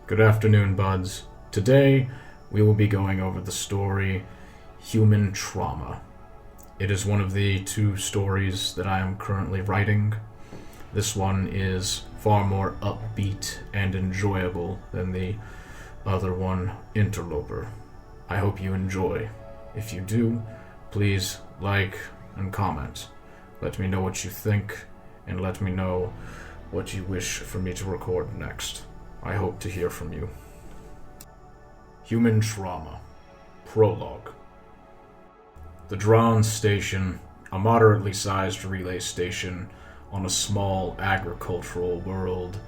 Good afternoon, buds. Today, we will be going over the story Human Trauma. It is one of the two stories that I am currently writing. This one is far more upbeat and enjoyable than the other one, Interloper. I hope you enjoy. If you do, please like and comment. Let me know what you think, and let me know what you wish for me to record next. I hope to hear from you. Human Trauma. Prologue. The Drawn Station, a moderately sized relay station on a small agricultural world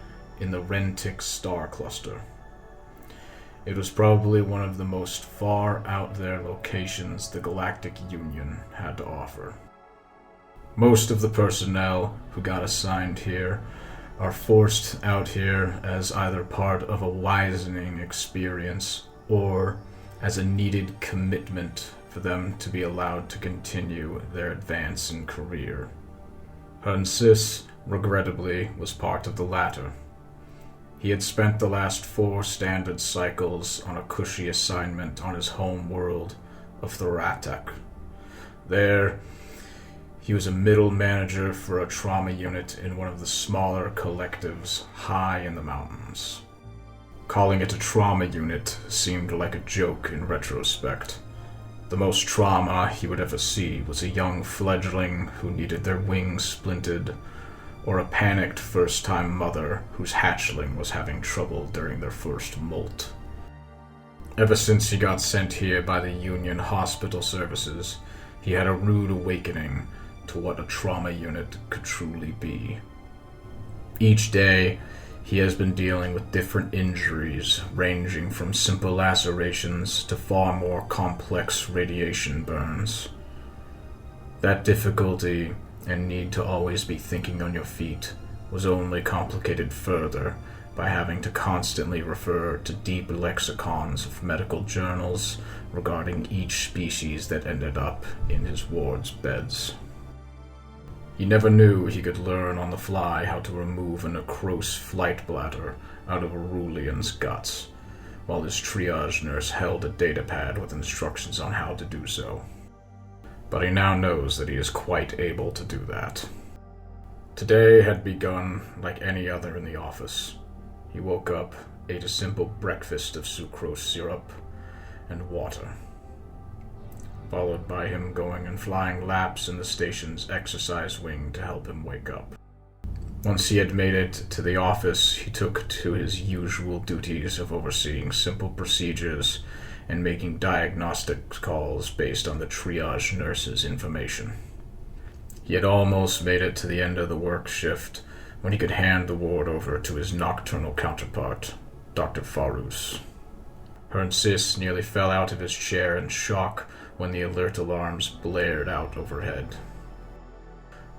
in the Rentic star cluster. It was probably one of the most far out there locations the Galactic Union had to offer. Most of the personnel who got assigned here are forced out here as either part of a wisening experience or as a needed commitment for them to be allowed to continue their advance in career. Sis, regrettably, was part of the latter. He had spent the last 4 standard cycles on a cushy assignment on his home world of Thoratek. There, he was a middle manager for a trauma unit in one of the smaller collectives high in the mountains. Calling it a trauma unit seemed like a joke in retrospect. The most trauma he would ever see was a young fledgling who needed their wings splinted, or a panicked first-time mother whose hatchling was having trouble during their first molt. Ever since he got sent here by the Union Hospital Services, he had a rude awakening to what a trauma unit could truly be. Each day, he has been dealing with different injuries, ranging from simple lacerations to far more complex radiation burns. That difficulty and need to always be thinking on your feet was only complicated further by having to constantly refer to deep lexicons of medical journals regarding each species that ended up in his ward's beds. He never knew he could learn on the fly how to remove a necrose flight bladder out of a Rulian's guts, while his triage nurse held a datapad with instructions on how to do so. But he now knows that he is quite able to do that. Today had begun like any other in the office. He woke up, ate a simple breakfast of sucrose syrup and water, followed by him going and flying laps in the station's exercise wing to help him wake up. Once he had made it to the office, he took to his usual duties of overseeing simple procedures and making diagnostic calls based on the triage nurse's information. He had almost made it to the end of the work shift when he could hand the ward over to his nocturnal counterpart, Dr. Farus. Sis nearly fell out of his chair in shock when the alert alarms blared out overhead.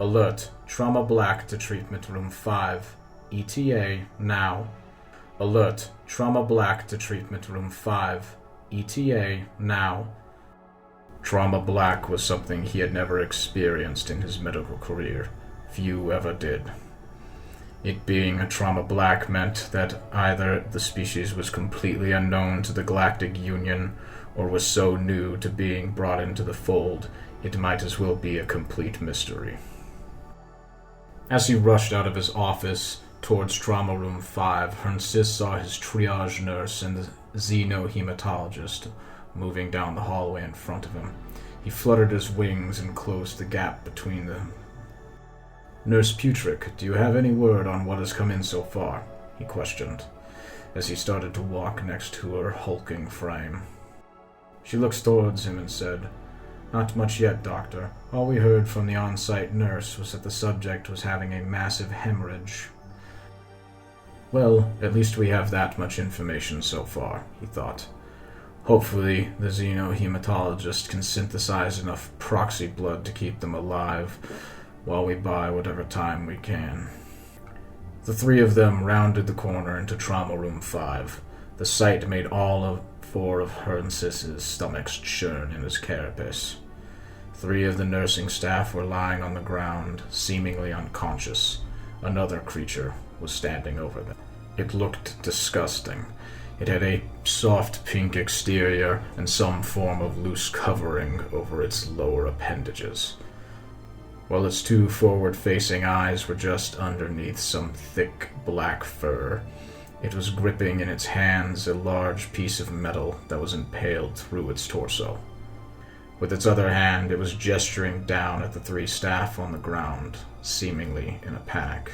Alert, Trauma Black to Treatment Room 5, ETA, now. Alert, Trauma Black to Treatment Room 5, ETA, now. Trauma Black was something he had never experienced in his medical career. Few ever did. It being a Trauma Black meant that either the species was completely unknown to the Galactic Union or was so new to being brought into the fold, it might as well be a complete mystery. As he rushed out of his office towards Trauma Room 5, Sis saw his triage nurse and the xenohematologist moving down the hallway in front of him. He fluttered his wings and closed the gap between them. "Nurse Putrick, do you have any word on what has come in so far?" he questioned, as he started to walk next to her hulking frame. She looked towards him and said, "Not much yet, Doctor. All we heard from the on-site nurse was that the subject was having a massive hemorrhage." Well, at least we have that much information so far, he thought. Hopefully, the xenohematologist can synthesize enough proxy blood to keep them alive, while we buy whatever time we can. The 3 of them rounded the corner into Trauma Room 5. The sight made all of 4 of Sis's stomachs churn in his carapace. 3 of the nursing staff were lying on the ground, seemingly unconscious. Another creature was standing over them. It looked disgusting. It had a soft pink exterior and some form of loose covering over its lower appendages, while its two forward-facing eyes were just underneath some thick black fur. It was gripping in its hands a large piece of metal that was impaled through its torso. With its other hand, it was gesturing down at the three staff on the ground, seemingly in a panic.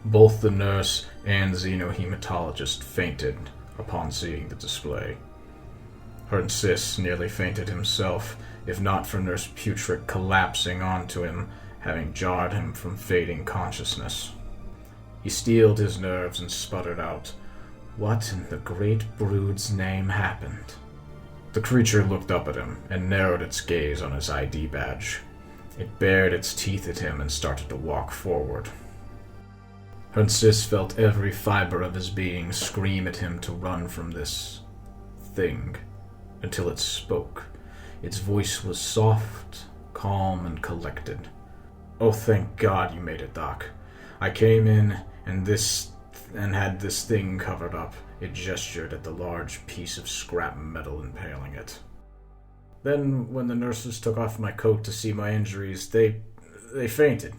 Both the nurse and xenohematologist fainted upon seeing the display. Sis nearly fainted himself, if not for Nurse Putrick collapsing onto him, having jarred him from fading consciousness. He steeled his nerves and sputtered out, "What in the great brood's name happened?" The creature looked up at him and narrowed its gaze on his ID badge. It bared its teeth at him and started to walk forward. Sis felt every fiber of his being scream at him to run from this thing, until it spoke. Its voice was soft, calm, and collected. "Oh, thank God you made it, Doc. I came in and had this thing covered up." It gestured at the large piece of scrap metal impaling it. "Then, when the nurses took off my coat to see my injuries, they fainted."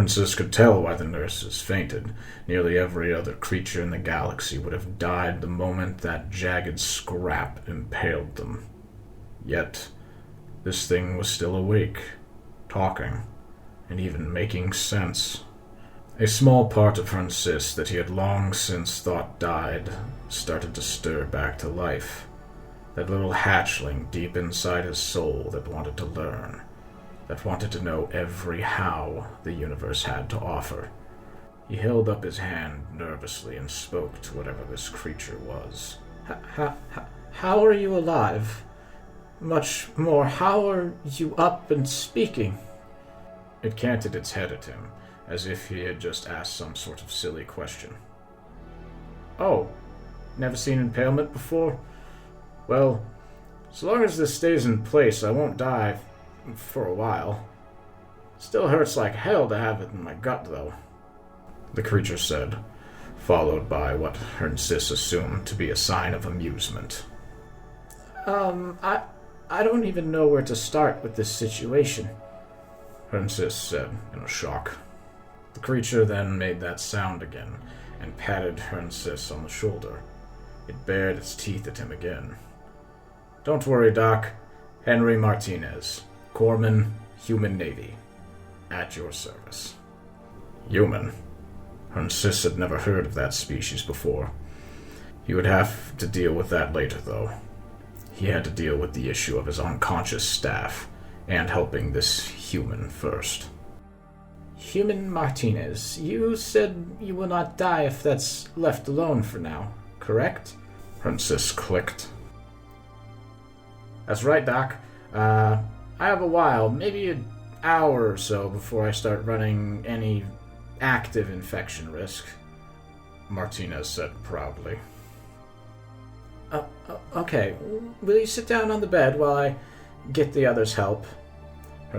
Sis could tell why the nurses fainted. Nearly every other creature in the galaxy would have died the moment that jagged scrap impaled them. Yet, this thing was still awake, talking, and even making sense. A small part of Sis that he had long since thought died started to stir back to life. That little hatchling deep inside his soul that wanted to learn, that wanted to know every how the universe had to offer. He held up his hand nervously and spoke to whatever this creature was. How are you alive? Much more, how are you up and speaking?" It canted its head at him, as if he had just asked some sort of silly question. "Oh, never seen impalement before? Well, as long as this stays in place, I won't die for a while. Still hurts like hell to have it in my gut, though," the creature said, followed by what Sis assumed to be a sign of amusement. I don't even know where to start with this situation," Sis said in a shock. The creature then made that sound again and patted Sis on the shoulder. It bared its teeth at him again. "Don't worry, Doc. Henry Martinez, Corpsman, Human Navy. At your service." Human? Sis had never heard of that species before. He would have to deal with that later, though. He had to deal with the issue of his unconscious staff, and helping this human first. "Human Martinez, you said you will not die if that's left alone for now, correct?" Sis clicked. "That's right, Doc. I have a while, maybe an hour or so before I start running any active infection risk," Martinez said proudly. Okay. Will you sit down on the bed while I get the others' help?"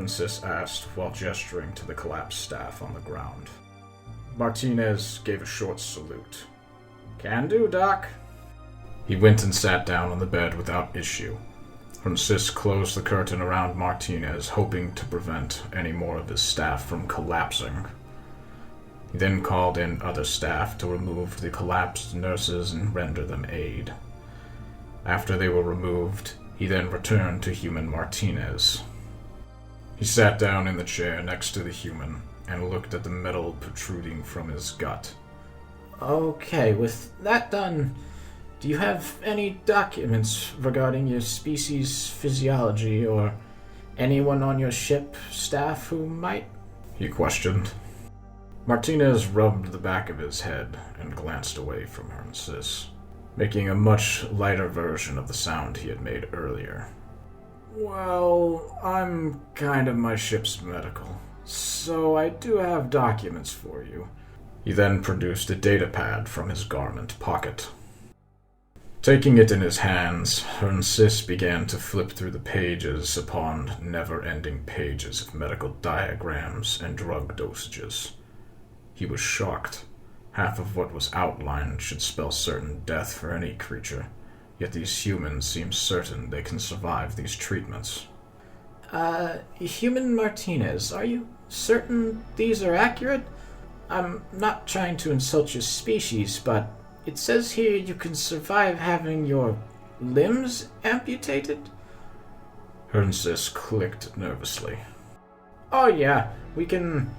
Sis asked while gesturing to the collapsed staff on the ground. Martinez gave a short salute. "Can do, Doc." He went and sat down on the bed without issue. Sis closed the curtain around Martinez, hoping to prevent any more of his staff from collapsing. He then called in other staff to remove the collapsed nurses and render them aid. After they were removed, he then returned to Human Martinez. He sat down in the chair next to the human and looked at the metal protruding from his gut. "Okay, with that done, do you have any documents regarding your species' physiology or anyone on your ship staff who might?" he questioned. Martinez rubbed the back of his head and glanced away from Sis, making a much lighter version of the sound he had made earlier. "Well, I'm kind of my ship's medical, so I do have documents for you." He then produced a datapad from his garment pocket. Taking it in his hands, Sis began to flip through the pages upon never-ending pages of medical diagrams and drug dosages. He was shocked. Half of what was outlined should spell certain death for any creature, yet these humans seem certain they can survive these treatments. Human Martinez, are you certain these are accurate? I'm not trying to insult your species, but it says here you can survive having your limbs amputated? Hernsis clicked nervously. Oh yeah, we can.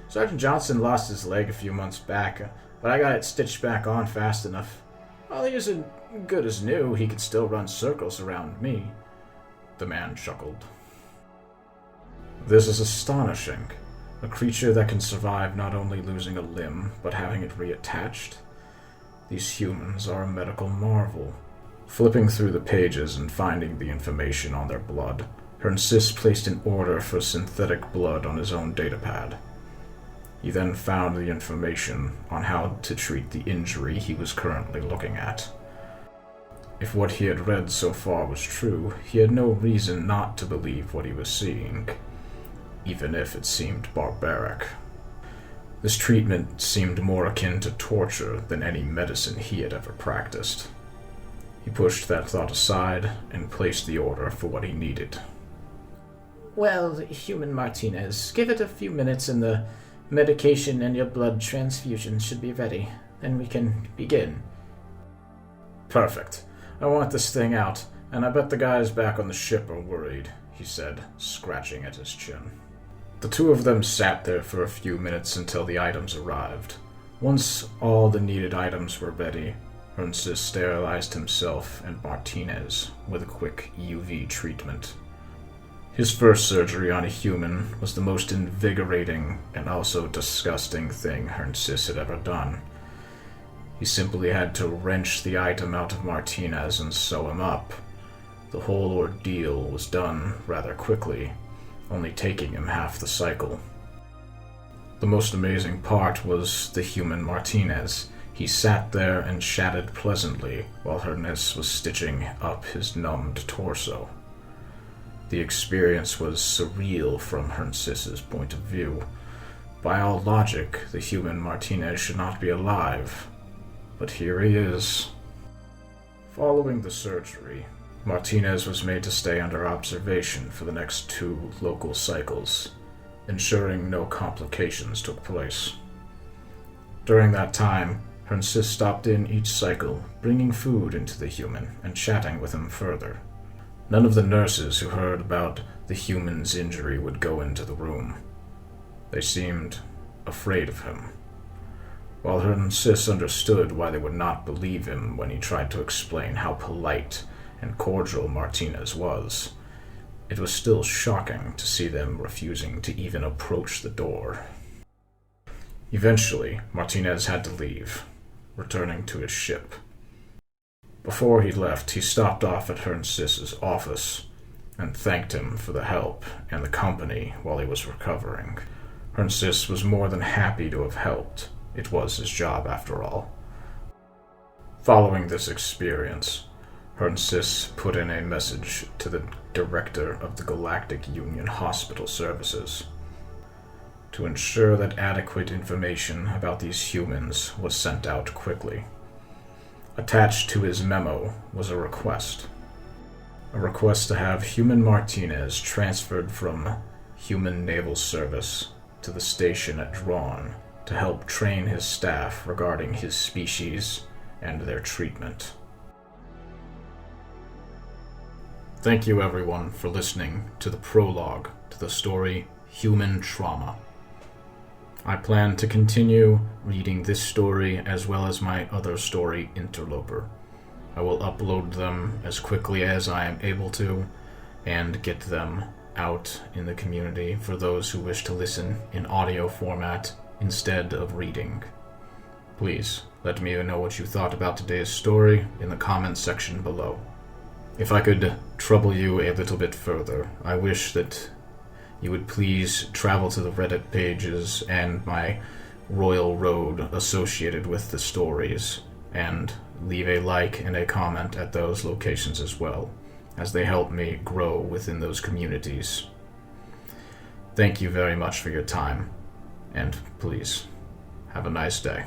Sergeant Johnson lost his leg a few months back, but I got it stitched back on fast enough. While he isn't good as new, he can still run circles around me. The man chuckled. This is astonishing. A creature that can survive not only losing a limb, but having it reattached. These humans are a medical marvel. Flipping through the pages and finding the information on their blood, Hernsis placed an order for synthetic blood on his own datapad. He then found the information on how to treat the injury he was currently looking at. If what he had read so far was true, he had no reason not to believe what he was seeing, even if it seemed barbaric. This treatment seemed more akin to torture than any medicine he had ever practiced. He pushed that thought aside and placed the order for what he needed. Well, Human Martinez, give it a few minutes and the medication and your blood transfusion should be ready. Then we can begin. Perfect. I want this thing out, and I bet the guys back on the ship are worried, he said, scratching at his chin. The two of them sat there for a few minutes until the items arrived. Once all the needed items were ready, Hernsis sterilized himself and Martinez with a quick UV treatment. His first surgery on a human was the most invigorating and also disgusting thing Hernsis had ever done. He simply had to wrench the item out of Martinez and sew him up. The whole ordeal was done rather quickly, only taking him half the cycle. The most amazing part was the human Martinez. He sat there and chatted pleasantly while Hernsis was stitching up his numbed torso. The experience was surreal from Hernsis' point of view. By all logic, the human Martinez should not be alive. But here he is. Following the surgery, Martinez was made to stay under observation for the next 2 local cycles, ensuring no complications took place. During that time, Hernsis stopped in each cycle, bringing food into the human and chatting with him further. None of the nurses who heard about the human's injury would go into the room. They seemed afraid of him. While Hernsis understood why they would not believe him when he tried to explain how polite and cordial Martinez was, it was still shocking to see them refusing to even approach the door. Eventually, Martinez had to leave, returning to his ship. Before he left, he stopped off at Hernsis' office and thanked him for the help and the company while he was recovering. Hernsis was more than happy to have helped. It was his job, after all. Following this experience, Hernsis put in a message to the director of the Galactic Union Hospital Services to ensure that adequate information about these humans was sent out quickly. Attached to his memo was a request to have Human Martinez transferred from Human Naval Service to the station at Drawn to help train his staff regarding his species and their treatment. Thank you everyone for listening to the prologue to the story Human Trauma. I plan to continue reading this story as well as my other story, Interloper. I will upload them as quickly as I am able to and get them out in the community for those who wish to listen in audio format instead of reading. Please let me know what you thought about today's story in the comments section below. If I could trouble you a little bit further, I wish that you would please travel to the Reddit pages and my Royal Road associated with the stories, and leave a like and a comment at those locations as well, as they help me grow within those communities. Thank you very much for your time, and please, Have a nice day.